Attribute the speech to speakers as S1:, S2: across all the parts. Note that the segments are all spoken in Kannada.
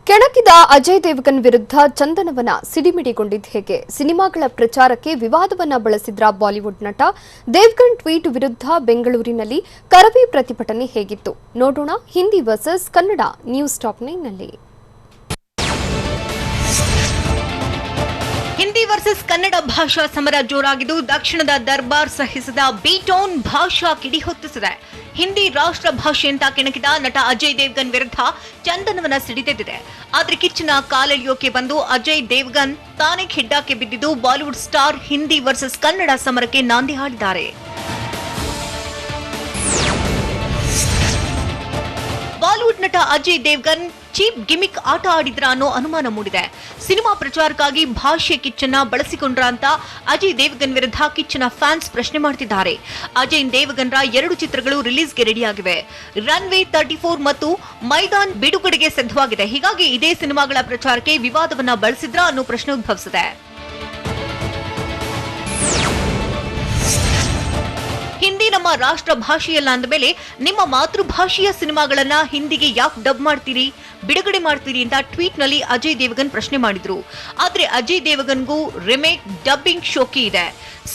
S1: ಕೆಣಕಿದ ಅಜಯ್ ದೇವಗನ್ ವಿರುದ್ಧ ಚಂದನವನ ಸಿಡಿಮಿಡಿಗೊಂಡಿದ್ದು ಹೇಗೆ? ಸಿನಿಮಾಗಳ ಪ್ರಚಾರಕ್ಕೆ ವಿವಾದವನ್ನ ಬಳಸಿದ್ರ ಬಾಲಿವುಡ್ ನಟ ದೇವಗನ್ ಟ್ವೀಟ್ ವಿರುದ್ಧ ಬೆಂಗಳೂರಿನಲ್ಲಿ ಕರವೇ ಪ್ರತಿಭಟನೆ ಹೇಗಿತ್ತು ನೋಡೋಣ. Hindi versus Kannada news top 9 ನಲ್ಲಿ.
S2: ಹಿಂದಿ ವರ್ಸಸ್ ಕನ್ನಡ ಭಾಷಾ ಸಮರ ಜೋರಾಗಿದ್ದು ದಕ್ಷಿಣದ ದರ್ಬಾರ್ ಸಹಿಸದ ಬೀಟೋನ್ ಭಾಷಾ ಕಿಡಿ ಹೊತ್ತಿಸಿದೆ. ಹಿಂದಿ ರಾಷ್ಟ್ರ ಭಾಷೆ ಅಂತ ಕೆಣಕಿದ ನಟ ಅಜಯ್ ದೇವಗನ್ ವಿರುದ್ಧ ಚಂದನವನ ಸಿಡಿದೆದ್ದಿದೆ. ಆದ್ರೆ ಕಿಚ್ಚನ ಕಾಲೆಳೆಯೋಕೆ ಬಂದು ಅಜಯ್ ದೇವಗನ್ ತಾನೇ ಖೆಡ್ಡಾಕ್ಕೆ ಬಿದ್ದಿದ್ದು ಬಾಲಿವುಡ್ ಸ್ಟಾರ್ ಹಿಂದಿ ವರ್ಸಸ್ ಕನ್ನಡ ಸಮರಕ್ಕೆ ನಾಂದಿ ಹಾಡಿದ್ದಾರೆ. ಬಾಲಿವುಡ್ ನಟ ಅಜಯ್ ದೇವಗನ್ ಚೀಪ್ ಗಿಮಿಕ್ ಆಟ ಆಡಿದ್ರ ಅನ್ನೋ ಅನುಮಾನ ಮೂಡಿದೆ. ಸಿನಿಮಾ ಪ್ರಚಾರಕ್ಕಾಗಿ ಭಾಷೆ ಕಿಚ್ಚನ್ನ ಬಳಸಿಕೊಂಡ್ರ ಅಂತ ಅಜಯ್ ದೇವಗನ್ ವಿರುದ್ಧ ಕಿಚ್ಚನ ಫ್ಯಾನ್ಸ್ ಪ್ರಶ್ನೆ ಮಾಡ್ತಿದ್ದಾರೆ. ಅಜಯ್ ದೇವಗನ್ರ 2 ಚಿತ್ರಗಳು ರಿಲೀಸ್ಗೆ ರೆಡಿಯಾಗಿವೆ. ರನ್ವೇ 34 ಮತ್ತು ಮೈದಾನ್ ಬಿಡುಗಡೆಗೆ ಸಿದ್ಧವಾಗಿದೆ. ಹೀಗಾಗಿ ಇದೇ ಸಿನಿಮಾಗಳ ಪ್ರಚಾರಕ್ಕೆ ವಿವಾದವನ್ನ ಬಳಸಿದ್ರ ಅನ್ನೋ ಪ್ರಶ್ನೆ ಉದ್ಭವಿಸಿದೆ. ಹಿಂದಿ ನಮ್ಮ ರಾಷ್ಟ್ರ ಭಾಷೆಯಲ್ಲ ಅಂದ ಮೇಲೆ ನಿಮ್ಮ ಮಾತೃಭಾಷೆಯ ಸಿನಿಮಾಗಳನ್ನ ಹಿಂದಿಗೆ ಯಾಕೆ ಡಬ್ ಮಾಡ್ತೀರಿ, ಬಿಡುಗಡೆ ಮಾಡ್ತೀರಿ ಅಂತ ಟ್ವೀಟ್ ನಲ್ಲಿ ಅಜಯ್ ದೇವಗನ್ ಪ್ರಶ್ನೆ ಮಾಡಿದ್ರು. ಆದ್ರೆ ಅಜಯ್ ದೇವಗನ್ಗೂ ರಿಮೇಕ್ ಡಬ್ಬಿಂಗ್ ಶೋಕಿ ಇದೆ.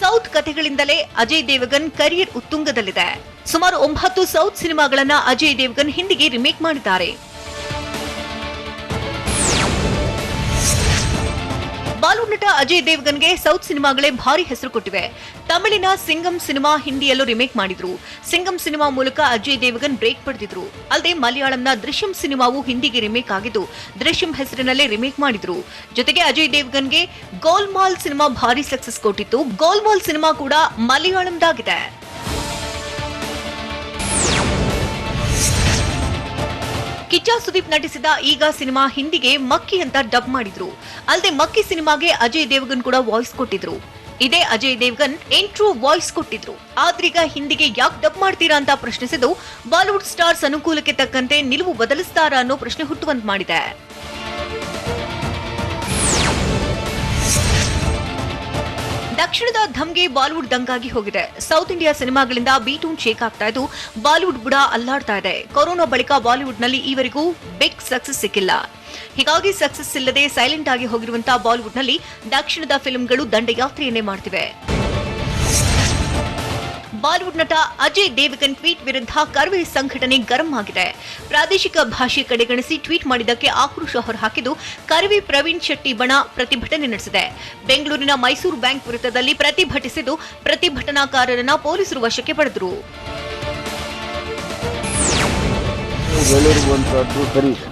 S2: ಸೌತ್ ಕಥೆಗಳಿಂದಲೇ ಅಜಯ್ ದೇವಗನ್ ಕರಿಯರ್ ಉತ್ತುಂಗದಲ್ಲಿದೆ. ಸುಮಾರು 9 ಸೌತ್ ಸಿನಿಮಾಗಳನ್ನ ಅಜಯ್ ದೇವಗನ್ ಹಿಂದಿಗೆ ರಿಮೇಕ್ ಮಾಡಿದ್ದಾರೆ. ಬಾಲಿವುಡ್ ನಟ ಅಜಯ್ ದೇವಗನ್ಗೆ ಸೌತ್ ಸಿನಿಮಾಗಳೇ ಭಾರಿ ಹೆಸರು ಕೊಟ್ಟಿವೆ. ತಮಿಳಿನ ಸಿಂಗಂ ಸಿನಿಮಾ ಹಿಂದಿಯಲ್ಲೂ ರಿಮೇಕ್ ಮಾಡಿದ್ರು. ಸಿಂಗಂ ಸಿನಿಮಾ ಮೂಲಕ ಅಜಯ್ ದೇವಗನ್ ಬ್ರೇಕ್ ಪಡೆದಿದ್ರು. ಅಲ್ಲದೆ ಮಲಯಾಳಂನ ದೃಶ್ಯಂ ಸಿನಿಮಾವು ಹಿಂದಿಗೆ ರಿಮೇಕ್ ಆಗಿದ್ದು ದೃಶ್ಯಂ ಹೆಸರಿನಲ್ಲೇ ರಿಮೇಕ್ ಮಾಡಿದ್ರು. ಜೊತೆಗೆ ಅಜಯ್ ದೇವಗನ್ಗೆ ಗೋಲ್ಮಾಲ್ ಸಿನಿಮಾ ಭಾರಿ ಸಕ್ಸಸ್ ಕೊಟ್ಟಿತ್ತು. ಗೋಲ್ಮಾಲ್ ಸಿನಿಮಾ ಕೂಡ ಮಲಯಾಳಂದಾಗಿದೆ. ಕಿಚ್ಚ ಸುದೀಪ್ ನಟಿಸಿದ ಈಗ ಸಿನಿಮಾ ಹಿಂದಿಗೆ ಮಕ್ಕಿ ಅಂತ ಡಬ್ ಮಾಡಿದ್ರು. ಅಲ್ಲದೆ ಮಕ್ಕಿ ಸಿನಿಮಾಗೆ ಅಜಯ್ ದೇವಗನ್ ಕೂಡ ವಾಯ್ಸ್ ಕೊಟ್ಟಿದ್ರು. ಇದೇ ಅಜಯ್ ದೇವಗನ್ ಇಂಟ್ರೋ ವಾಯ್ಸ್ ಕೊಟ್ಟಿದ್ರು. ಆದ್ರೀಗ ಹಿಂದಿಗೆ ಯಾಕೆ ಡಬ್ ಮಾಡ್ತೀರಾ ಅಂತ ಪ್ರಶ್ನಿಸಿದ್ದು ಬಾಲಿವುಡ್ ಸ್ಟಾರ್ಸ್ ಅನುಕೂಲಕ್ಕೆ ತಕ್ಕಂತೆ ನಿಲುವು ಬದಲಿಸ್ತಾರಾ ಅನ್ನೋ ಪ್ರಶ್ನೆ ಹುಟ್ಟುವಂತೆ ಮಾಡಿದೆ. ದಕ್ಷಿಣದ ಧಮ್ಗೆ ಬಾಲಿವುಡ್ ದಂಗಾಗಿ ಹೋಗಿದೆ. ಸೌತ್ ಇಂಡಿಯಾ ಸಿನಿಮಾಗಳಿಂದ ಬೀಟೂನ್ ಶೇಕ್ ಆಗ್ತಾ ಇದ್ದು ಬಾಲಿವುಡ್ ಬುಡ ಅಲ್ಲಾಡ್ತಾ ಇದೆ. ಕೊರೋನಾ ಬಳಿಕ ಬಾಲಿವುಡ್ ನಲ್ಲಿ ಈವರೆಗೂ ಬಿಗ್ ಸಕ್ಸಸ್ ಸಿಕ್ಕಿಲ್ಲ. ಹೀಗಾಗಿ ಸಕ್ಸಸ್ ಇಲ್ಲದೆ ಸೈಲೆಂಟ್ ಆಗಿ ಹೋಗಿರುವಂತಹ ಬಾಲಿವುಡ್ ನಲ್ಲಿ ದಕ್ಷಿಣದ ಫಿಲ್ಮ್ಗಳು ದಂಡಯಾತ್ರೆಯನ್ನೇ ಮಾಡ್ತಿವೆ. ಬಾಲಿವುಡ್ ನಟ ಅಜಯ್ ದೇವಗನ್ ಟ್ವೀಟ್ ವಿರುದ್ಧ ಕರವೇ ಸಂಘಟನೆ ಗರಂ ಆಗಿದೆ. ಪ್ರಾದೇಶಿಕ ಭಾಷೆ ಕಡೆಗಣಿಸಿ ಟ್ವೀಟ್ ಮಾಡಿದ್ದಕ್ಕೆ ಆಕ್ರೋಶ ಹೊರಹಾಕಿದ್ದು ಕರವೇ ಪ್ರವೀಣ್ ಶೆಟ್ಟಿ ಬಣ ಪ್ರತಿಭಟನೆ ನಡೆಸಿದೆ. ಬೆಂಗಳೂರಿನ ಮೈಸೂರು ಬ್ಯಾಂಕ್ ವೃತ್ತದಲ್ಲಿ ಪ್ರತಿಭಟಿಸಿದ್ದು ಪ್ರತಿಭಟನಾಕಾರರನ್ನ ಪೊಲೀಸರು ವಶಕ್ಕೆ ಪಡೆದರು.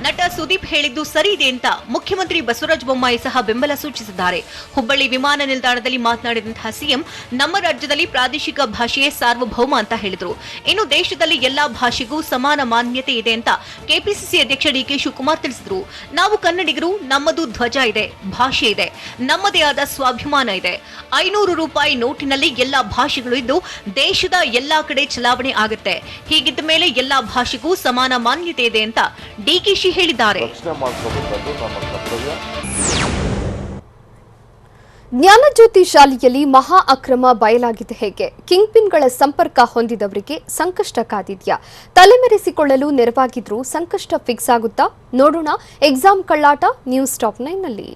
S2: ನಟ ಸುದೀಪ್ ಹೇಳಿದ್ದು ಸರಿ ಇದೆ ಅಂತ ಮುಖ್ಯಮಂತ್ರಿ ಬಸವರಾಜ ಬೊಮ್ಮಾಯಿ ಸಹ ಬೆಂಬಲ ಸೂಚಿಸಿದ್ದಾರೆ. ಹುಬ್ಬಳ್ಳಿ ವಿಮಾನ ನಿಲ್ದಾಣದಲ್ಲಿ ಮಾತನಾಡಿದಂತಹ ಸಿಎಂ ನಮ್ಮ ರಾಜ್ಯದಲ್ಲಿ ಪ್ರಾದೇಶಿಕ ಭಾಷೆಯೇ ಸಾರ್ವಭೌಮ ಅಂತ ಹೇಳಿದ್ರು. ಇನ್ನು ದೇಶದಲ್ಲಿ ಎಲ್ಲಾ ಭಾಷೆಗೂ ಸಮಾನ ಮಾನ್ಯತೆ ಇದೆ ಅಂತ ಕೆಪಿಸಿಸಿ ಅಧ್ಯಕ್ಷ ಡಿಕೆ ಶಿವಕುಮಾರ್ ತಿಳಿಸಿದ್ರು. ನಾವು ಕನ್ನಡಿಗರು, ನಮ್ಮದು ಧ್ವಜ ಇದೆ, ಭಾಷೆ ಇದೆ, ನಮ್ಮದೇ ಆದ ಸ್ವಾಭಿಮಾನ ಇದೆ. 500 ರೂಪಾಯಿ ನೋಟಿನಲ್ಲಿ ಎಲ್ಲಾ ಭಾಷೆಗಳು ಇದ್ದು ದೇಶದ ಎಲ್ಲಾ ಕಡೆ ಚಲಾವಣೆ ಆಗುತ್ತೆ. ಹೀಗಿದ್ದ ಮೇಲೆ ಎಲ್ಲಾ ಭಾಷೆಗೂ ಸಮಾನ ಮಾನ್ಯತೆ ಇದೆ ಅಂತ ಡಿಕೆಶಿ ಹೇಳಿದ್ದಾರೆ.
S1: ಜ್ಞಾನಜ್ಯೋತಿ ಶಾಲೆಯಲ್ಲಿ ಮಹಾ ಅಕ್ರಮ ಬಯಲಾಗಿದೆ ಹೇಗೆ? ಕಿಂಗ್ ಪಿನ್ಗಳ ಸಂಪರ್ಕ ಹೊಂದಿದವರಿಗೆ ಸಂಕಷ್ಟ ಕಾದಿದ್ಯಾ? ತಲೆಮೆರೆಸಿಕೊಳ್ಳಲು ನೆರವಾಗಿದ್ರೂ ಸಂಕಷ್ಟ ಫಿಕ್ಸ್ ಆಗುತ್ತಾ ನೋಡೋಣ. ಎಕ್ಸಾಮ್ ಕಳ್ಳಾಟ ನ್ಯೂಸ್ ಟಾಪ್ 9 ನಲ್ಲಿ.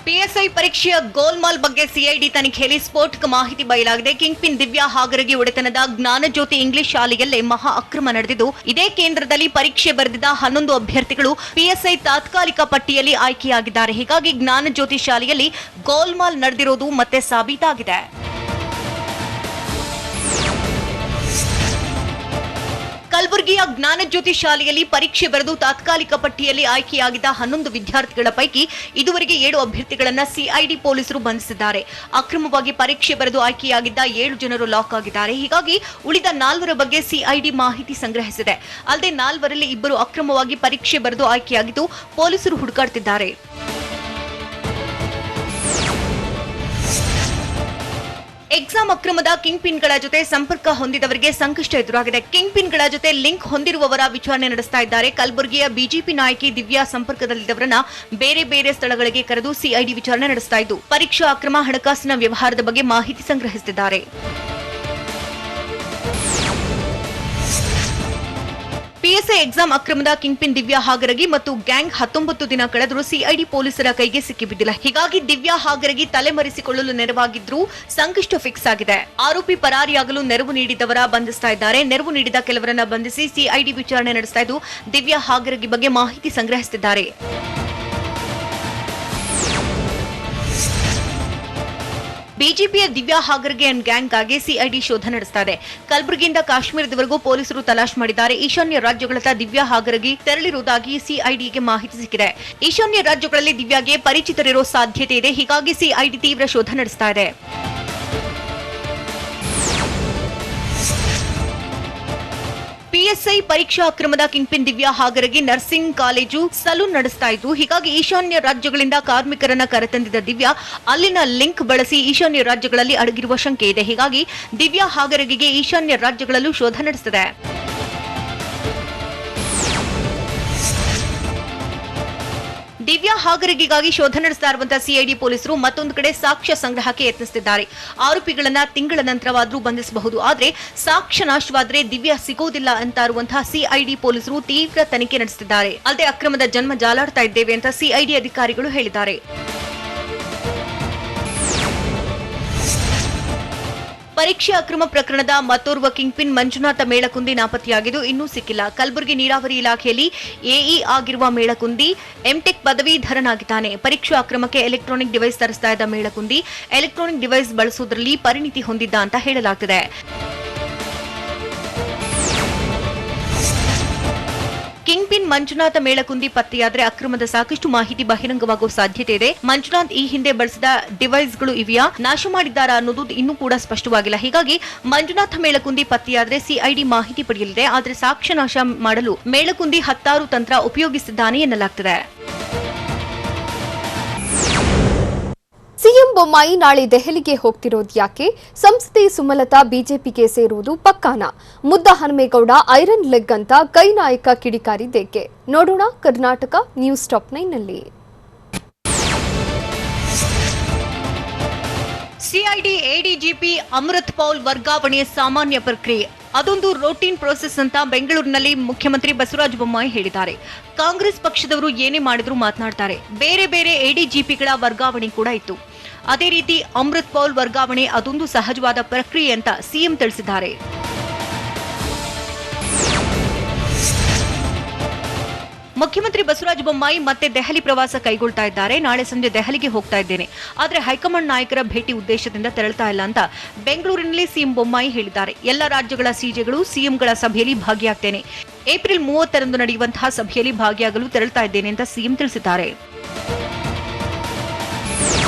S2: ಪಿಎಸ್ಐ ಪರೀಕ್ಷೆಯ ಗೋಲ್ಮಾಲ್ ಬಗ್ಗೆ ಸಿಐಡಿ ತನಿಖೆಯಲ್ಲಿ ಸ್ಫೋಟಕ ಮಾಹಿತಿ ಬಯಲಾಗಿದೆ. ಕಿಂಗ್ ಪಿನ್ ದಿವ್ಯಾ ಹಾಗರಗಿ ಒಡೆತನದ ಜ್ಞಾನಜ್ಯೋತಿ ಇಂಗ್ಲಿಷ್ ಶಾಲೆಯಲ್ಲೇ ಮಹಾ ಅಕ್ರಮ ನಡೆದಿದ್ದು ಇದೇ ಕೇಂದ್ರದಲ್ಲಿ ಪರೀಕ್ಷೆ ಬರೆದಿದ್ದ 11 ಅಭ್ಯರ್ಥಿಗಳು ಪಿಎಸ್ಐ ತಾತ್ಕಾಲಿಕ ಪಟ್ಟಿಯಲ್ಲಿ ಆಯ್ಕೆಯಾಗಿದ್ದಾರೆ. ಹೀಗಾಗಿ ಜ್ಞಾನಜ್ಯೋತಿ ಶಾಲೆಯಲ್ಲಿ ಗೋಲ್ಮಾಲ್ ನಡೆದಿರೋದು ಮತ್ತೆ ಸಾಬೀತಾಗಿದೆ. ಕಲಬುರಗಿಯ ಜ್ಞಾನಜ್ಯೋತಿ ಶಾಲೆಯಲ್ಲಿ ಪರೀಕ್ಷೆ ಬರೆದು ತಾತ್ಕಾಲಿಕ ಪಟ್ಟಿಯಲ್ಲಿ ಆಯ್ಕೆಯಾಗಿದ್ದ 11 ವಿದ್ಯಾರ್ಥಿಗಳ ಪೈಕಿ ಇದುವರೆಗೆ 7 ಅಭ್ಯರ್ಥಿಗಳನ್ನು ಸಿಐಡಿ ಪೊಲೀಸರು ಬಂಧಿಸಿದ್ದಾರೆ. ಅಕ್ರಮವಾಗಿ ಪರೀಕ್ಷೆ ಬರೆದು ಆಯ್ಕೆಯಾಗಿದ್ದ 7 ಜನರು ಲಾಕ್ ಆಗಿದ್ದಾರೆ. ಹೀಗಾಗಿ ಉಳಿದ 4 ಬಗ್ಗೆ ಸಿಐಡಿ ಮಾಹಿತಿ ಸಂಗ್ರಹಿಸಿದೆ. ಅಲ್ಲದೆ 4ರಲ್ಲಿ 2 ಅಕ್ರಮವಾಗಿ ಪರೀಕ್ಷೆ ಬರೆದು ಆಯ್ಕೆಯಾಗಿದ್ದು ಪೊಲೀಸರು ಹುಡುಕಾಡುತ್ತಿದ್ದಾರೆ. ಎಕ್ಸಾಮ್ ಅಕ್ರಮದ ಕಿಂಗ್ ಪಿನ್ಗಳ ಜೊತೆ ಸಂಪರ್ಕ ಹೊಂದಿದವರಿಗೆ ಸಂಕಷ್ಟ ಎದುರಾಗಿದೆ. ಕಿಂಗ್ ಪಿನ್ಗಳ ಜೊತೆ ಲಿಂಕ್ ಹೊಂದಿರುವವರ ವಿಚಾರಣೆ ನಡೆಸ್ತಾ ಇದ್ದಾರೆ. ಕಲಬುರಗಿಯ ಬಿಜೆಪಿ ನಾಯಕಿ ದಿವ್ಯಾ ಸಂಪರ್ಕದಲ್ಲಿದ್ದವರನ್ನ ಬೇರೆ ಬೇರೆ ಸ್ಥಳಗಳಿಗೆ ಕರೆದು ಸಿಐಡಿ ವಿಚಾರಣೆ ನಡೆಸ್ತಾ ಇದ್ದು ಪರೀಕ್ಷಾ ಅಕ್ರಮ, ಹಣಕಾಸಿನ ವ್ಯವಹಾರದ ಬಗ್ಗೆ ಮಾಹಿತಿ ಸಂಗ್ರಹಿಸುತ್ತಿದ್ದಾರೆ. ಪಿಎಸ್ಐ ಎಕ್ಸಾಮ್ ಅಕ್ರಮದ ಕಿಂಗ್ಪಿನ್ ದಿವ್ಯಾ ಹಾಗರಗಿ ಮತ್ತು ಗ್ಯಾಂಗ್ 19 ದಿನ ಕಳೆದರೂ ಸಿಐಡಿ ಪೊಲೀಸರ ಕೈಗೆ ಸಿಕ್ಕಿಬಿದ್ದಿಲ್ಲ. ಹೀಗಾಗಿ ದಿವ್ಯಾ ಹಾಗರಗಿ ತಲೆಮರೆಸಿಕೊಳ್ಳಲು ನೆರವಾಗಿದ್ರೂ ಸಂಕಷ್ಟ ಫಿಕ್ಸ್ ಆಗಿದೆ. ಆರೋಪಿ ಪರಾರಿಯಾಗಲು ನೆರವು ನೀಡಿದವರ ಬಂಧಿಸ್ತಾ ಇದ್ದಾರೆ. ನೆರವು ನೀಡಿದ ಕೆಲವರನ್ನ ಬಂಧಿಸಿ ಸಿಐಡಿ ವಿಚಾರಣೆ ನಡೆಸ್ತಾ ಇದ್ದು ದಿವ್ಯಾ ಹಾಗರಗಿ ಬಗ್ಗೆ ಮಾಹಿತಿ ಸಂಗ್ರಹಿಸುತ್ತಿದ್ದಾರೆ. ಬಿಜೆಪಿಯ ದಿವ್ಯಾ ಹಾಗರ್ಗೆ ಅಂಡ್ ಗ್ಯಾಂಗ್ಗಾಗಿ ಸಿಐಡಿ ಶೋಧ ನಡೆಸ್ತಾ ಇದೆ. ಕಲಬುರಗಿಯಿಂದ ಕಾಶ್ಮೀರದವರೆಗೂ ಪೊಲೀಸರು ತಲಾಶ್ ಮಾಡಿದ್ದಾರೆ. ಈಶಾನ್ಯ ರಾಜ್ಯಗಳತ್ತ ದಿವ್ಯಾ ಹಾಗರ್ಗೆ ತೆರಳಿರುವುದಾಗಿ ಸಿಐಡಿಗೆ ಮಾಹಿತಿ ಸಿಕ್ಕಿದೆ. ಈಶಾನ್ಯ ರಾಜ್ಯಗಳಲ್ಲಿ ದಿವ್ಯಾಗೆ ಪರಿಚಿತರಿರೋ ಸಾಧ್ಯತೆ ಇದೆ. ಹೀಗಾಗಿ ಸಿಐಡಿ ತೀವ್ರ ಶೋಧ ನಡೆಸ್ತಾ ಇದೆ. ಪಿಎಸ್ಐ ಪರೀಕ್ಷಾ ಅಕ್ರಮದ kingpin Divya Hagaragi nursing college saloon ನಡೆಸ್ತಾ ಇದ್ದು, ಹೀಗಾಗಿ ಈಶಾನ್ಯ ರಾಜ್ಯಗಳಿಂದ ಕಾರ್ಮಿಕರನ್ನ ಕರೆತಂದಿದ್ದ ದಿವ್ಯಾ ಅಲ್ಲಿನ ಲಿಂಕ್ ಬಳಸಿ ಈಶಾನ್ಯ ರಾಜ್ಯಗಳಲ್ಲಿ ಅಡಗಿರುವ ಶಂಕೆ ಇದೆ. ಹೀಗಾಗಿ ದಿವ್ಯಾ ಹಾಗರಗಿಗೆ ಈಶಾನ್ಯ ರಾಜ್ಯಗಳಲ್ಲೂ ಶೋಧ ನಡೆಸಿದೆ. ದಿವ್ಯಾ ಹಾಗರಗಿಗಾಗಿ ಶೋಧ ನಡೆಸ್ತಾ ಇರುವಂತಹ ಸಿಐಡಿ ಪೊಲೀಸರು ಮತ್ತೊಂದು ಕಡೆ ಸಾಕ್ಷ್ಯ ಸಂಗ್ರಹಕ್ಕೆ ಯತ್ನಿಸುತ್ತಿದ್ದಾರೆ. ಆರೋಪಿಗಳನ್ನ ತಿಂಗಳ ನಂತರವಾದರೂ ಬಂಧಿಸಬಹುದು, ಆದರೆ ಸಾಕ್ಷ್ಯ ನಾಶವಾದರೆ ದಿವ್ಯಾ ಸಿಗೋದಿಲ್ಲ ಅಂತ ಇರುವಂತಹ ಸಿಐಡಿ ಪೊಲೀಸರು ತೀವ್ರ ತನಿಖೆ ನಡೆಸುತ್ತಿದ್ದಾರೆ. ಅಲ್ಲದೆ ಅಕ್ರಮದ ಜನ್ಮ ಜಾಲಾಡ್ತಾ ಇದ್ದೇವೆ ಅಂತ ಸಿಐಡಿ ಅಧಿಕಾರಿಗಳು ಹೇಳಿದ್ದಾರೆ. ಪರೀಕ್ಷೆ ಅಕ್ರಮ ಪ್ರಕರಣದ ಮತ್ತೋರ್ವ ಕಿಂಗ್ಪಿನ್ ಮಂಜುನಾಥ ಮೇಳಕುಂದಿ ನಾಪತ್ತೆಯಾಗಿದ್ದು ಇನ್ನೂ ಸಿಕ್ಕಿಲ್ಲ. ಕಲಬುರಗಿ ನೀರಾವರಿ ಇಲಾಖೆಯಲ್ಲಿ ಎಇ ಆಗಿರುವ ಮೇಳಕುಂದಿ ಎಂಟೆಕ್ ಪದವೀಧರನಾಗಿದ್ದಾನೆ. ಪರೀಕ್ಷಾ ಅಕ್ರಮಕ್ಕೆ ಎಲೆಕ್ಟ್ರಾನಿಕ್ ಡಿವೈಸ್ ತರಿಸ್ತಾ ಇದ್ದ ಮೇಳಕುಂದಿ ಎಲೆಕ್ಟ್ರಾನಿಕ್ ಡಿವೈಸ್ ಬಳಸುವುದರಲ್ಲಿ ಪರಿಣಿತಿ ಹೊಂದಿದ್ದ ಅಂತ ಹೇಳಲಾಗ್ತಿದೆ. ಕಿಂಗ್ಪಿನ್ ಮಂಜುನಾಥ ಮೇಳಕುಂದಿ ಪತ್ತೆಯಾದರೆ ಅಕ್ರಮದ ಸಾಕಷ್ಟು ಮಾಹಿತಿ ಬಹಿರಂಗವಾಗುವ ಸಾಧ್ಯತೆ ಇದೆ. ಮಂಜುನಾಥ್ ಈ ಹಿಂದೆ ಬಳಸಿದ ಡಿವೈಸ್ಗಳು ಇವೆಯಾ, ನಾಶ ಮಾಡಿದ್ದಾರಾ ಅನ್ನೋದು ಇನ್ನೂ ಕೂಡ ಸ್ಪಷ್ಟವಾಗಿಲ್ಲ. ಹೀಗಾಗಿ ಮಂಜುನಾಥ ಮೇಳಕುಂದಿ ಪತ್ತೆಯಾದರೆ ಸಿಐಡಿ ಮಾಹಿತಿ ಪಡೆಯಲಿದೆ. ಆದರೆ ಸಾಕ್ಷ್ಯ ನಾಶ ಮಾಡಲು ಮೇಳಕುಂದಿ ಹತ್ತಾರು ತಂತ್ರ ಉಪಯೋಗಿಸಿದ್ದಾನೆ ಎನ್ನಲಾಗ್ತಿದೆ.
S1: ಸಿಎಂ ಬೊಮ್ಮಾಯಿ ನಾಳೆ ದೆಹಲಿಗೆ ಹೋಗ್ತಿರೋದು ಯಾಕೆ? ಸಂಸದೆ ಸುಮಲತಾ ಬಿಜೆಪಿಗೆ ಸೇರುವುದು ಪಕ್ಕಾನ? ಮುದ್ದಹನುಮೇಗೌಡ ಐರನ್ ಲೆಗ್ ಅಂತ ಕೈ ನಾಯಕ ಕಿಡಿಕಾರಿದ್ದೇಕೆ? ನೋಡೋಣ ಕರ್ನಾಟಕ ನ್ಯೂಸ್ ಟಾಪ್ 9ನಲ್ಲಿ.
S2: ಸಿಐಡಿ ಎಡಿಜಿಪಿ ಅಮೃತ್ ಪೌಲ್ ವರ್ಗಾವಣೆ ಸಾಮಾನ್ಯ ಪ್ರಕ್ರಿಯೆ, ಅದೊಂದು ರೋಟೀನ್ ಪ್ರೋಸೆಸ್ ಅಂತ ಬೆಂಗಳೂರಿನಲ್ಲಿ ಮುಖ್ಯಮಂತ್ರಿ ಬಸವರಾಜ ಬೊಮ್ಮಾಯಿ ಹೇಳಿದ್ದಾರೆ. ಕಾಂಗ್ರೆಸ್ ಪಕ್ಷದವರು ಏನೇ ಮಾಡಿದ್ರು ಮಾತನಾಡ್ತಾರೆ. ಬೇರೆ ಬೇರೆ ಎಡಿಜಿಪಿಗಳ ವರ್ಗಾವಣೆ ಕೂಡ ಇತ್ತು. ಅದೇ ರೀತಿ ಅಮೃತ್ ಪೌಲ್ ವರ್ಗಾವಣೆ ಅದೊಂದು ಸಹಜವಾದ ಪ್ರಕ್ರಿಯೆ ಅಂತ ಸಿಎಂ ತಿಳಿಸಿದ್ದಾರೆ. ಮುಖ್ಯಮಂತ್ರಿ ಬಸವರಾಜ ಬೊಮ್ಮಾಯಿ ಮತ್ತೆ ದೆಹಲಿ ಪ್ರವಾಸ ಕೈಗೊಳ್ತಾ ಇದ್ದಾರೆ. ನಾಳೆ ಸಂಜೆ ದೆಹಲಿಗೆ ಹೋಗ್ತಾ ಇದ್ದೇನೆ, ಆದರೆ ಹೈಕಮಾಂಡ್ ನಾಯಕರ ಭೇಟಿ ಉದ್ದೇಶದಿಂದ ತೆರಳುತ್ತಾ ಇಲ್ಲ ಅಂತ ಬೆಂಗಳೂರಿನಲ್ಲಿ ಸಿಎಂ ಬೊಮ್ಮಾಯಿ ಹೇಳಿದ್ದಾರೆ. ಎಲ್ಲ ರಾಜ್ಯಗಳ ಸಿಜೆಗಳು ಸಿಎಂಗಳ ಸಭೆಯಲ್ಲಿ ಭಾಗಿಯಾಗ್ತೇನೆ. ಏಪ್ರಿಲ್ 30ರಂದು ನಡೆಯುವಂತಹ ಸಭೆಯಲ್ಲಿ ಭಾಗಿಯಾಗಲು ತೆರಳುತ್ತಾ ಇದ್ದೇನೆ ಅಂತ ಸಿಎಂ ತಿಳಿಸಿದ್ದಾರೆ.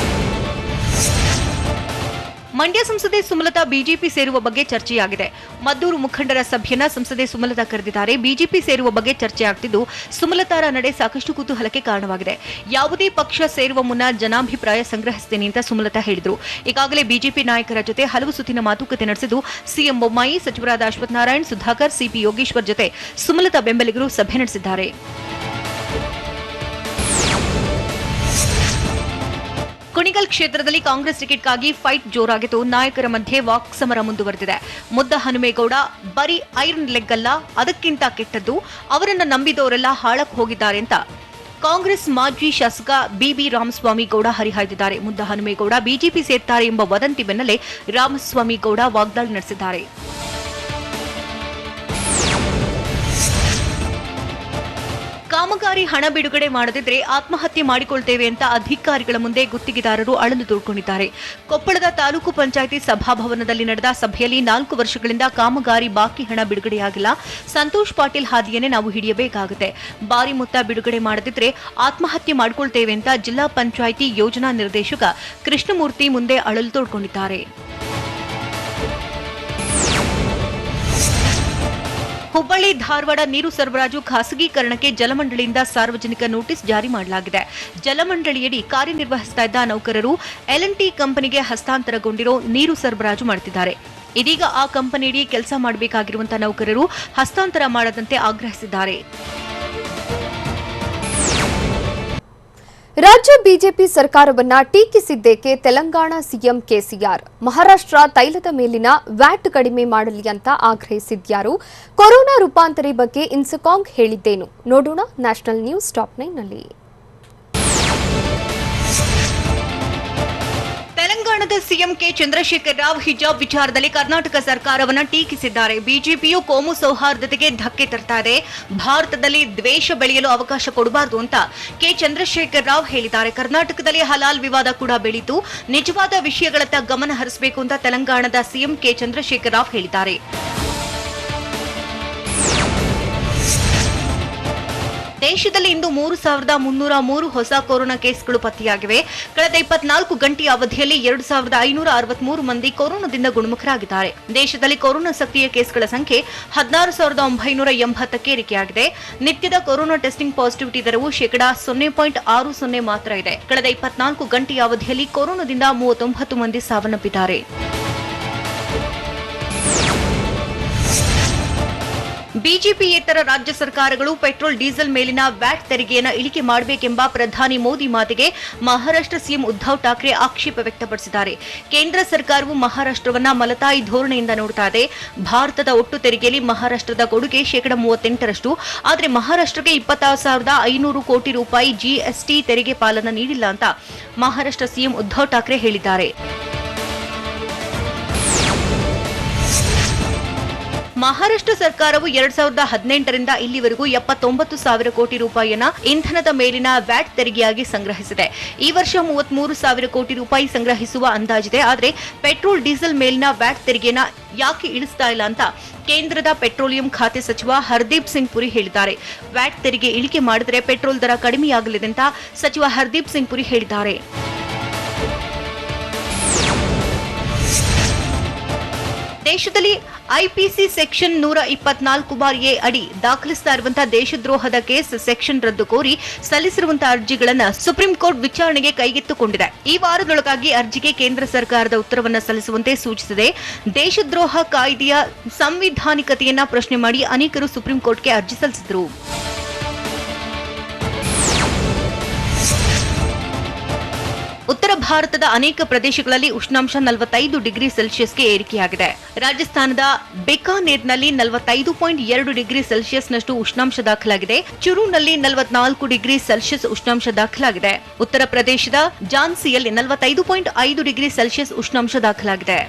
S2: ಮಂಡ್ಯ ಸಂಸದೆ ಸುಮಲತಾ ಬಿಜೆಪಿ ಸೇರುವ ಬಗ್ಗೆ ಚರ್ಚೆಯಾಗಿದೆ. ಮದ್ದೂರು ಮುಖಂಡರ ಸಭೆಯನ್ನ ಸಂಸದೆ ಸುಮಲತಾ ಕರೆದಿದ್ದಾರೆ. ಬಿಜೆಪಿ ಸೇರುವ ಬಗ್ಗೆ ಚರ್ಚೆ ಆಗ್ತಿದ್ದು ಸುಮಲತಾರ ನಡೆ ಸಾಕಷ್ಟು ಕುತೂಹಲಕ್ಕೆ ಕಾರಣವಾಗಿದೆ. ಯಾವುದೇ ಪಕ್ಷ ಸೇರುವ ಮುನ್ನ ಜನಾಭಿಪ್ರಾಯ ಸಂಗ್ರಹಿಸುತ್ತೇನೆ ಅಂತ ಸುಮಲತಾ ಹೇಳಿದರು. ಈಗಾಗಲೇ ಬಿಜೆಪಿ ನಾಯಕರ ಜೊತೆ ಹಲವು ಸುತ್ತಿನ ಮಾತುಕತೆ ನಡೆಸಿದ್ದು ಸಿಎಂ ಬೊಮ್ಮಾಯಿ, ಸಚಿವರಾದ ಅಶ್ವಥ್ ನಾರಾಯಣ್, ಸುಧಾಕರ್, ಸಿಪಿ ಯೋಗೇಶ್ವರ್ ಜೊತೆ ಸುಮಲತಾ ಬೆಂಬಲಿಗರು ಸಭೆ ನಡೆಸಿದ್ದಾರೆ. ಕುಣಿಗಲ್ ಕ್ಷೇತ್ರದಲ್ಲಿ ಕಾಂಗ್ರೆಸ್ ಟಿಕೆಟ್ಗಾಗಿ ಫೈಟ್ ಜೋರಾಗಿದ್ದು ನಾಯಕರ ಮಧ್ಯೆ ವಾಕ್ಸಮರ ಮುಂದುವರೆದಿದೆ. ಮುದ್ದಹನುಮೇಗೌಡ ಬರೀ ಐರನ್ ಲೆಗ್ ಅಲ್ಲ, ಅದಕ್ಕಿಂತ ಕೆಟ್ಟದ್ದು, ಅವರನ್ನ ನಂಬಿದವರೆಲ್ಲ ಹಾಳಕ್ಕೆ ಹೋಗಿದ್ದಾರೆ ಅಂತ ಕಾಂಗ್ರೆಸ್ ಮಾಜಿ ಶಾಸಕ ಬಿಬಿ ರಾಮಸ್ವಾಮಿ ಗೌಡ ಹರಿಹಾಯ್ದಿದ್ದಾರೆ. ಮುದ್ದಹನುಮೇಗೌಡ ಬಿಜೆಪಿ ಸೇರ್ತಾರೆ ಎಂಬ ವದಂತಿ ಬೆನ್ನಲ್ಲೇ ರಾಮಸ್ವಾಮಿ ಗೌಡ ವಾಗ್ದಾಳಿ ನಡೆಸಿದ್ದಾರೆ. ಕಾಮಗಾರಿ ಹಣ ಬಿಡುಗಡೆ ಮಾಡದಿದ್ರೆ ಆತ್ಮಹತ್ಯೆ ಮಾಡಿಕೊಳ್ತೇವೆ ಅಂತ ಅಧಿಕಾರಿಗಳ ಮುಂದೆ ಗುತ್ತಿಗೆದಾರರು ಅಳಲು ತೋಡ್ಕೊಂಡಿದ್ದಾರೆ. ಕೊಪ್ಪಳದ ತಾಲೂಕು ಪಂಚಾಯಿತಿ ಸಭಾಭವನದಲ್ಲಿ ನಡೆದ ಸಭೆಯಲ್ಲಿ 4 ವರ್ಷಗಳಿಂದ ಕಾಮಗಾರಿ ಬಾಕಿ ಹಣ ಬಿಡುಗಡೆಯಾಗಿಲ್ಲ. ಸಂತೋಷ್ ಪಾಟೀಲ್ ಹಾದಿಯನ್ನೇ ನಾವು ಹಿಡಿಯಬೇಕಾಗುತ್ತೆ. ಬಾರಿ ಮೊತ್ತ ಬಿಡುಗಡೆ ಮಾಡದಿದ್ರೆ ಆತ್ಮಹತ್ಯೆ ಮಾಡಿಕೊಳ್ತೇವೆ ಅಂತ ಜಿಲ್ಲಾ ಪಂಚಾಯಿತಿ ಯೋಜನಾ ನಿರ್ದೇಶಕ ಕೃಷ್ಣಮೂರ್ತಿ ಮುಂದೆ ಅಳಲು ತೋಡ್ಕೊಂಡಿದ್ದಾರೆ. ಹುಬ್ಬಳ್ಳಿ ಧಾರವಾಡ ನೀರು ಸರಬರಾಜು ಖಾಸಗೀಕರಣಕ್ಕೆ ಜಲಮಂಡಳಿಯಿಂದ ಸಾರ್ವಜನಿಕ ನೋಟಿಸ್ ಜಾರಿ ಮಾಡಲಾಗಿದೆ. ಜಲಮಂಡಳಿಯಡಿ ಕಾರ್ಯನಿರ್ವಹಿಸ್ತಾ ಇದ್ದ ನೌಕರರು L&T ಕಂಪನಿಗೆ ಹಸ್ತಾಂತರಗೊಂಡಿರೋ ನೀರು ಸರಬರಾಜು ಮಾಡುತ್ತಿದ್ದಾರೆ. ಇದೀಗ ಆ ಕಂಪನಿಯಡಿ ಕೆಲಸ ಮಾಡಬೇಕಾಗಿರುವಂತಹ ನೌಕರರು ಹಸ್ತಾಂತರ ಮಾಡದಂತೆ ಆಗ್ರಹಿಸಿದ್ದಾರೆ.
S1: ರಾಜ್ಯ ಬಿಜೆಪಿ ಸರ್ಕಾರವನ್ನ ಟೀಕಿಸಿದ್ದೇಕೆ ತೆಲಂಗಾಣ ಸಿಎಂ ಕೆಸಿಆರ್. ಮಹಾರಾಷ್ಟ್ರ ತೈಲದ ಮೇಲಿನ ವ್ಯಾಟ್ ಕಡಿಮೆ ಮಾಡಲಿ ಅಂತ ಆಗ್ರಹಿಸಿದ್ಯಾರು? ಕೊರೋನಾ ರೂಪಾಂತರಿ ಬಗ್ಗೆ ಇನ್ಸಕಾಂಗ್ ಹೇಳಿದ್ದೇನು? ನೋಡೋಣ ನ್ಯಾಷನಲ್ ನ್ಯೂಸ್ ಟಾಪ್ 9 ನಲ್ಲಿ.
S2: ತೆಲಂಗಾಣದ ಸಿಎಂ ಕೆ ಚಂದ್ರಶೇಖರ್ ರಾವ್ ಹಿಜಾಬ್ ವಿಚಾರದಲ್ಲಿ ಕರ್ನಾಟಕ ಸರ್ಕಾರವನ್ನ ಟೀಕಿಸಿದ್ದಾರೆ. ಬಿಜೆಪಿಯು ಕೋಮು ಸೌಹಾರ್ದತೆಗೆ ಧಕ್ಕೆ ತರ್ತಾ ಇದೆ, ಭಾರತದಲ್ಲಿ ದ್ವೇಷ ಬೆಳೆಯಲು ಅವಕಾಶ ಕೊಡಬಾರದು ಅಂತ ಕೆ ಚಂದ್ರಶೇಖರ್ ರಾವ್ ಹೇಳಿದ್ದಾರೆ. ಕರ್ನಾಟಕದಲ್ಲಿ ಹಲಾಲ್ ವಿವಾದ ಕೂಡ ಬೆಳೀತು, ನಿಜವಾದ ವಿಷಯಗಳತ್ತ ಗಮನ ಹರಿಸಬೇಕು ಅಂತ ತೆಲಂಗಾಣದ ಸಿಎಂ ಕೆ ಚಂದ್ರಶೇಖರ್ ರಾವ್ ಹೇಳಿದ್ದಾರೆ. ದೇಶದಲ್ಲಿ ಇಂದು 3,303 ಹೊಸ ಕೊರೋನಾ ಕೇಸ್ಗಳು ಪತ್ತೆಯಾಗಿವೆ. ಕಳೆದ 24 ಗಂಟೆಯ ಅವಧಿಯಲ್ಲಿ 2,563 ಮಂದಿ ಕೊರೋನಾದಿಂದ ಗುಣಮುಖರಾಗಿದ್ದಾರೆ. ದೇಶದಲ್ಲಿ ಕೊರೋನಾ ಸಕ್ರಿಯ ಕೇಸ್ಗಳ ಸಂಖ್ಯೆ 16,980ಕ್ಕೆ ಏರಿಕೆಯಾಗಿದೆ. ನಿತ್ಯದ ಕೊರೋನಾ ಟೆಸ್ಟಿಂಗ್ ಪಾಸಿಟಿವಿಟಿ ದರವು 0.60 ಮಾತ್ರ ಇದೆ. ಕಳೆದ 24 ಗಂಟೆಯ ಅವಧಿಯಲ್ಲಿ ಕೊರೋನಾದಿಂದ 39 ಮಂದಿ ಸಾವನ್ನಪ್ಪಿದ್ದಾರೆ. ಬಿಜೆಪಿಯೇತರ ರಾಜ್ಯ ಸರ್ಕಾರಗಳು ಪೆಟ್ರೋಲ್ ಡೀಸೆಲ್ ಮೇಲಿನ ವ್ಯಾಟ್ ತೆರಿಗೆಯನ್ನು ಇಳಿಕೆ ಮಾಡಬೇಕೆಂಬ ಪ್ರಧಾನಿ ಮೋದಿ ಮಾತಿಗೆ ಮಹಾರಾಷ್ಟ್ರ ಸಿಎಂ ಉದ್ಧವ್ ಠಾಕ್ರೆ ಆಕ್ಷೇಪ ವ್ಯಕ್ತಪಡಿಸಿದ್ದಾರೆ. ಕೇಂದ್ರ ಸರ್ಕಾರವು ಮಹಾರಾಷ್ಟ್ರವನ್ನ ಮಲತಾಯಿ ಧೋರಣೆಯಿಂದ ನೋಡ್ತಾ ಇದೆ. ಭಾರತದ ಒಟ್ಟು ತೆರಿಗೆಯಲ್ಲಿ ಮಹಾರಾಷ್ಟ್ರದ ಕೊಡುಗೆ 38%. ಆದರೆ ಮಹಾರಾಷ್ಟ್ರಕ್ಕೆ 26,500 ಕೋಟಿ ರೂಪಾಯಿ ಜಿಎಸ್ಟಿ ತೆರಿಗೆ ಪಾಲನ್ನು ನೀಡಿಲ್ಲ ಅಂತ ಮಹಾರಾಷ್ಟ್ರ ಸಿಎಂ ಉದ್ಧವ್ ಠಾಕ್ರೆ ಹೇಳಿದ್ದಾರೆ. ಮಹಾರಾಷ್ಟ್ರ ಸರ್ಕಾರವು 2018ರಿಂದ ಇಲ್ಲಿವರೆಗೂ 79,000 ಕೋಟಿ ರೂಪಾಯಿಯನ್ನ ಇಂಧನದ ಮೇಲಿನ ವ್ಯಾಟ್ ತೆರಿಗೆಯಾಗಿ ಸಂಗ್ರಹಿಸಿದೆ. ಈ ವರ್ಷ 33,000 ಕೋಟಿ ರೂಪಾಯಿ ಸಂಗ್ರಹಿಸುವ ಅಂದಾಜಿದೆ. ಆದರೆ ಪೆಟ್ರೋಲ್ ಡೀಸೆಲ್ ಮೇಲಿನ ವ್ಯಾಟ್ ತೆರಿಗೆನ ಯಾಕೆ ಇಳಿಸ್ತಾ ಇಲ್ಲ ಅಂತ ಕೇಂದ್ರದ ಪೆಟ್ರೋಲಿಯಂ ಖಾತೆ ಸಚಿವ ಹರ್ದೀಪ್ ಸಿಂಗ್ ಪುರಿ ಹೇಳಿದ್ದಾರೆ. ವ್ಯಾಟ್ ತೆರಿಗೆ ಇಳಿಕೆ ಮಾಡಿದರೆ ಪೆಟ್ರೋಲ್ ದರ ಕಡಿಮೆಯಾಗಲಿದೆ ಅಂತ ಸಚಿವ ಹರ್ದೀಪ್ ಸಿಂಗ್ ಪುರಿ ಹೇಳಿದ್ದಾರೆ. ದೇಶದಲ್ಲಿ ಐಪಿಸಿ ಸೆಕ್ಷನ್ 124(a) ಅಡಿ ದಾಖಲಿಸ್ತಾ ಇರುವಂತಹ ದೇಶದ್ರೋಹದ ಕೇಸ್ ಸೆಕ್ಷನ್ ರದ್ದು ಕೋರಿ ಸಲ್ಲಿಸಿರುವಂತಹ ಅರ್ಜಿಗಳನ್ನು ಸುಪ್ರೀಂ ಕೋರ್ಟ್ ವಿಚಾರಣೆಗೆ ಕೈಗೆತ್ತಿಕೊಂಡಿದೆ. ಈ ವಾರದೊಳಗಾಗಿ ಅರ್ಜಿಗೆ ಕೇಂದ್ರ ಸರ್ಕಾರದ ಉತ್ತರವನ್ನು ಸಲ್ಲಿಸುವಂತೆ ಸೂಚಿಸಿದೆ. ದೇಶದ್ರೋಹ ಕಾಯ್ದೆಯ ಸಂವಿಧಾನಿಕತೆಯನ್ನ ಪ್ರಶ್ನೆ ಮಾಡಿ ಅನೇಕರು ಸುಪ್ರೀಂ ಕೋರ್ಟ್ಗೆ ಅರ್ಜಿ ಸಲ್ಲಿಸಿದರು. ಉತ್ತರ ಭಾರತದ ಅನೇಕ ಪ್ರದೇಶಗಳಲ್ಲಿ ಉಷ್ಣಾಂಶ 45 ಡಿಗ್ರಿ ಸೆಲ್ಸಿಯಸ್ಗೆ ಏರಿಕೆಯಾಗಿದೆ. ರಾಜಸ್ಥಾನದ ಬಿಕಾನೇರ್ನಲ್ಲಿ 45.2 ಡಿಗ್ರಿ ಸೆಲ್ಸಿಯಸ್ನಷ್ಟು ಉಷ್ಣಾಂಶ ದಾಖಲಾಗಿದೆ. ಚುರುನಲ್ಲಿ 44 ಡಿಗ್ರಿ ಸೆಲ್ಸಿಯಸ್ ಉಷ್ಣಾಂಶ ದಾಖಲಾಗಿದೆ. ಉತ್ತರ ಪ್ರದೇಶದ ಝಾನ್ಸಿಯಲ್ಲಿ 45.5 ಡಿಗ್ರಿ ಸೆಲ್ಸಿಯಸ್ ಉಷ್ಣಾಂಶ ದಾಖಲಾಗಿದೆ.